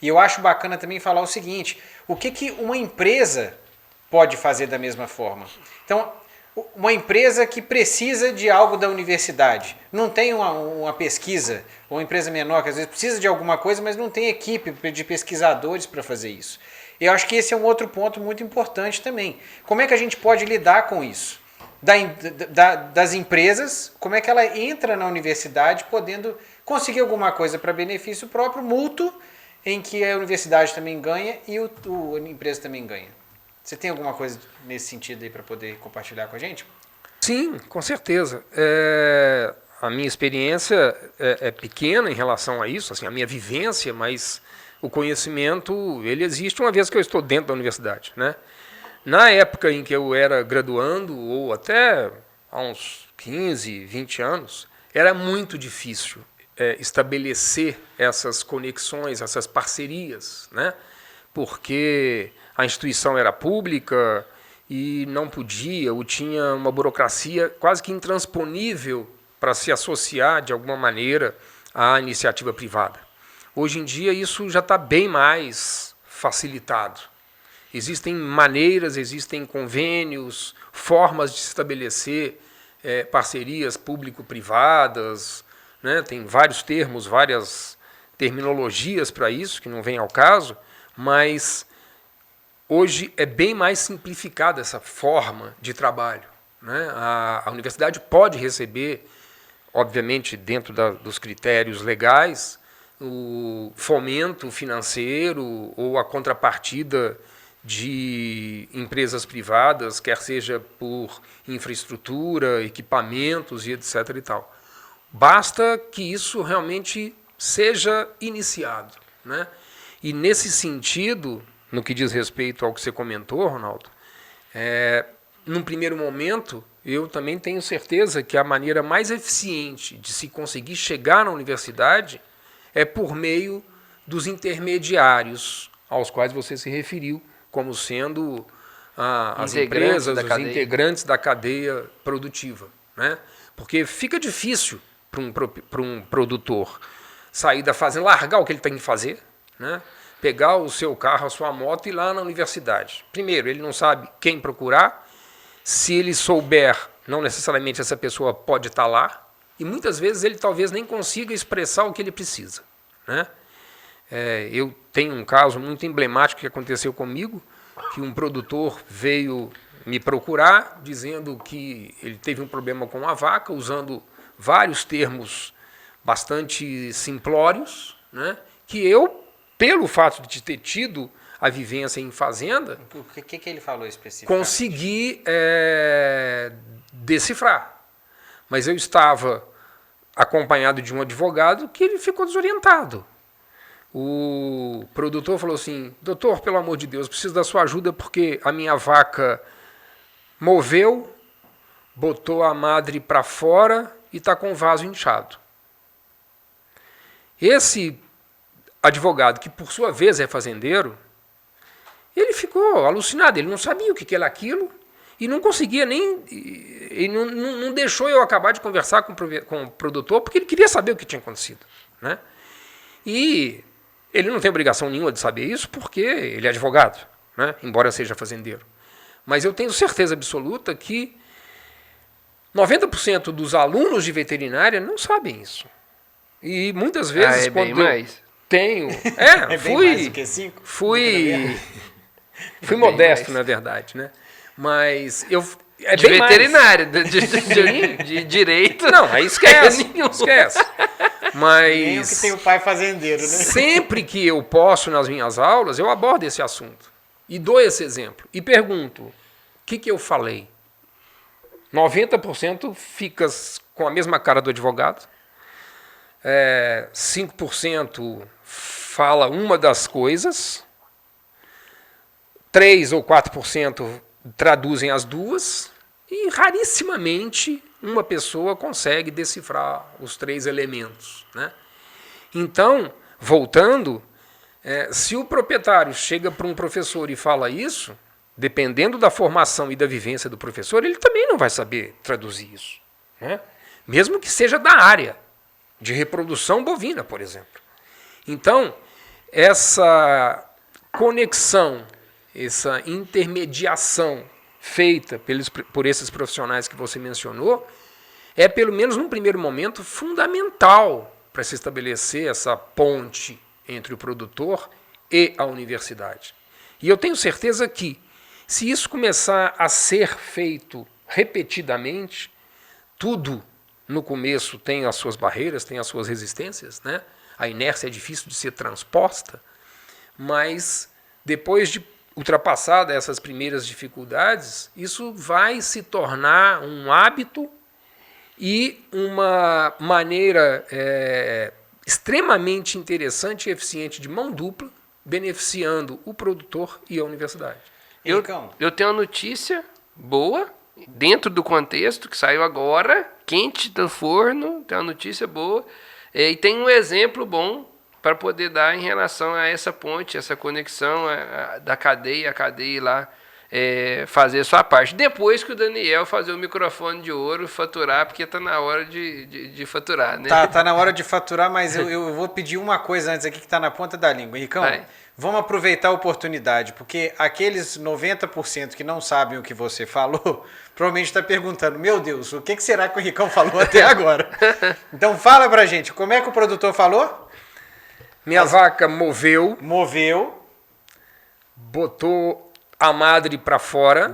E eu acho bacana também falar o seguinte, o que uma empresa pode fazer da mesma forma? Então, uma empresa que precisa de algo da universidade, não tem uma pesquisa, ou uma empresa menor que às vezes precisa de alguma coisa, mas não tem equipe de pesquisadores para fazer isso. Eu acho que esse é um outro ponto muito importante também. Como é que a gente pode lidar com isso? Das empresas, como é que ela entra na universidade podendo conseguir alguma coisa para benefício próprio, mútuo, em que a universidade também ganha e a empresa também ganha. Você tem alguma coisa nesse sentido aí para poder compartilhar com a gente? Sim, com certeza. A minha experiência é pequena em relação a isso, assim, a minha vivência, mas o conhecimento ele existe uma vez que eu estou dentro da universidade, né? Na época em que eu era graduando, ou até há uns 15, 20 anos, era muito difícil estabelecer essas conexões, essas parcerias, né? Porque a instituição era pública e não podia, ou tinha uma burocracia quase que intransponível para se associar de alguma maneira à iniciativa privada. Hoje em dia isso já está bem mais facilitado. Existem maneiras, existem convênios, formas de se estabelecer parcerias público-privadas, né? Tem vários termos, várias terminologias para isso, que não vem ao caso, mas hoje é bem mais simplificada essa forma de trabalho, né? A universidade pode receber, obviamente, dentro dos critérios legais, o fomento financeiro ou a contrapartida de empresas privadas, quer seja por infraestrutura, equipamentos e etc. e tal. Basta que isso realmente seja iniciado, né? E nesse sentido, no que diz respeito ao que você comentou, Ronaldo, num primeiro momento, eu também tenho certeza que a maneira mais eficiente de se conseguir chegar na universidade é por meio dos intermediários aos quais você se referiu, como sendo as empresas, os integrantes da cadeia produtiva, né? Porque fica difícil para um produtor sair da fazenda, largar o que ele tem que fazer, né? Pegar o seu carro, a sua moto e ir lá na universidade. Primeiro, ele não sabe quem procurar. Se ele souber, não necessariamente essa pessoa pode estar lá. E muitas vezes ele talvez nem consiga expressar o que ele precisa, né? Eu tenho um caso muito emblemático que aconteceu comigo, que um produtor veio me procurar dizendo que ele teve um problema com a vaca, usando vários termos bastante simplórios, né? Que eu, pelo fato de ter tido a vivência em fazenda, o que ele falou especificamente? Consegui decifrar. Mas eu estava acompanhado de um advogado que ele ficou desorientado. O produtor falou assim: doutor, pelo amor de Deus, preciso da sua ajuda porque a minha vaca moveu, botou a madre para fora e está com o vaso inchado. Esse advogado, que por sua vez é fazendeiro, ele ficou alucinado, ele não sabia o que era aquilo e não conseguia nem... Ele não deixou eu acabar de conversar com o produtor porque ele queria saber o que tinha acontecido, né? E ele não tem obrigação nenhuma de saber isso porque ele é advogado, né? Embora seja fazendeiro. Mas eu tenho certeza absoluta que 90% dos alunos de veterinária não sabem isso. E muitas vezes, quando mais. Tenho... bem mais do que 5? Fui modesto, na verdade, né? Mas eu... de veterinária, de direito. Não, aí esquece. Esquece. Mas nem o que tem o pai fazendeiro, né? Sempre que eu posso nas minhas aulas, eu abordo esse assunto. E dou esse exemplo. E pergunto, o que eu falei? 90% fica com a mesma cara do advogado. 5% fala uma das coisas. 3 ou 4% traduzem as duas. E rarissimamente uma pessoa consegue decifrar os 3 elementos, né? Então, voltando, se o proprietário chega para um professor e fala isso, dependendo da formação e da vivência do professor, ele também não vai saber traduzir isso, né? Mesmo que seja da área de reprodução bovina, por exemplo. Então, essa conexão, essa intermediação feita por esses profissionais que você mencionou, é, pelo menos num primeiro momento, fundamental para se estabelecer essa ponte entre o produtor e a universidade. E eu tenho certeza que, se isso começar a ser feito repetidamente, tudo no começo tem as suas barreiras, tem as suas resistências, né? A inércia é difícil de ser transposta, mas depois de ultrapassada essas primeiras dificuldades, isso vai se tornar um hábito e uma maneira extremamente interessante e eficiente de mão dupla, beneficiando o produtor e a universidade. Eu tenho uma notícia boa, dentro do contexto, que saiu agora, quente do forno, tem uma notícia boa, e tem um exemplo bom para poder dar em relação a essa ponte, essa conexão da cadeia, a cadeia lá fazer a sua parte. Depois que o Daniel fazer o microfone de ouro, faturar, porque está na hora de faturar, né? Tá na hora de faturar, mas eu vou pedir uma coisa antes aqui que está na ponta da língua. Henricão, vamos aproveitar a oportunidade, porque aqueles 90% que não sabem o que você falou, provavelmente está perguntando, meu Deus, o que será que o Henricão falou até agora? Então fala pra gente, como é que o produtor falou? Minha vaca moveu, botou a madre para fora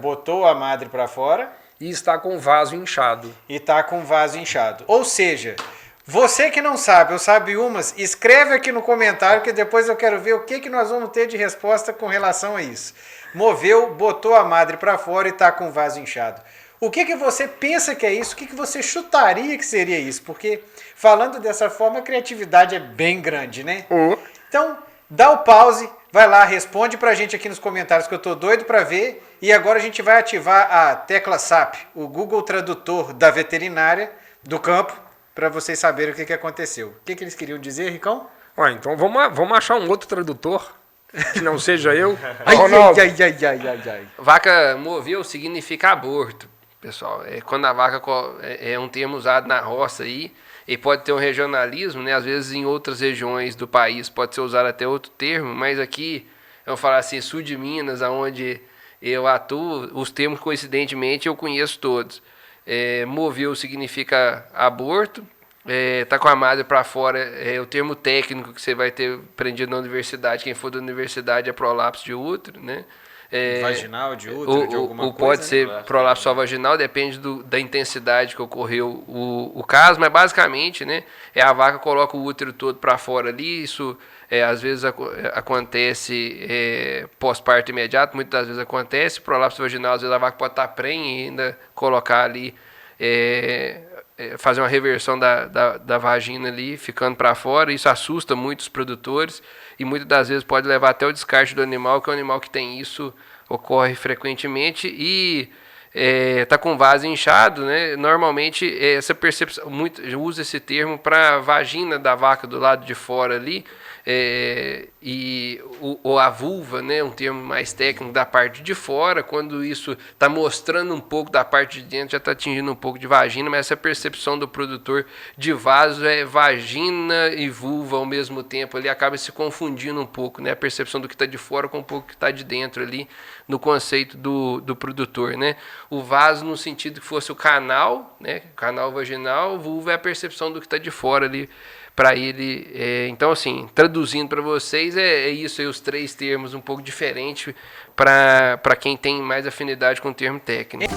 e está com o vaso inchado. Ou seja, você que não sabe ou sabe umas, escreve aqui no comentário que depois eu quero ver o que nós vamos ter de resposta com relação a isso. Moveu, botou a madre para fora e está com o vaso inchado. O que você pensa que é isso? O que você chutaria que seria isso? Porque falando dessa forma, a criatividade é bem grande, né? Então, dá o pause, vai lá, responde pra gente aqui nos comentários que eu tô doido pra ver. E agora a gente vai ativar a tecla SAP, o Google Tradutor da veterinária do campo, para vocês saberem o que aconteceu. O que eles queriam dizer, Ricão? Então vamos achar um outro tradutor que não seja eu. Ai. Vaca moveu significa aborto, pessoal. Quando a vaca é um termo usado na roça aí, e pode ter um regionalismo, né? Às vezes em outras regiões do país pode ser usado até outro termo, mas aqui, eu vou falar assim, sul de Minas, onde eu atuo, os termos, coincidentemente, eu conheço todos. Moveu significa aborto, tá com a madre para fora, o termo técnico que você vai ter aprendido na universidade, quem for da universidade, é prolapso de útero, né? Vaginal, de útero, de alguma coisa. Pode ser prolapso vaginal, depende da intensidade que ocorreu o caso, mas basicamente, né, a vaca coloca o útero todo para fora ali, isso às vezes acontece pós-parto imediato, muitas das vezes acontece, prolapso vaginal, às vezes a vaca pode estar prenhe e ainda colocar ali, fazer uma reversão da vagina ali, ficando para fora, isso assusta muito os produtores, e muitas das vezes pode levar até o descarte do animal, que é um animal que tem isso, ocorre frequentemente, e tá com vaso inchado, né? Normalmente essa percepção, usa esse termo para a vagina da vaca do lado de fora ali, ou a vulva, né? Um termo mais técnico da parte de fora, quando isso está mostrando um pouco da parte de dentro, já está atingindo um pouco de vagina, mas essa percepção do produtor de vaso é vagina e vulva ao mesmo tempo, ali acaba se confundindo um pouco, né? A percepção do que está de fora com um pouco que está de dentro ali, no conceito do produtor, né? O vaso no sentido que fosse o canal, né? Canal vaginal, vulva é a percepção do que está de fora ali para ele. Então, assim, traduzindo para vocês, isso aí, os três termos um pouco diferentes para quem tem mais afinidade com o termo técnico.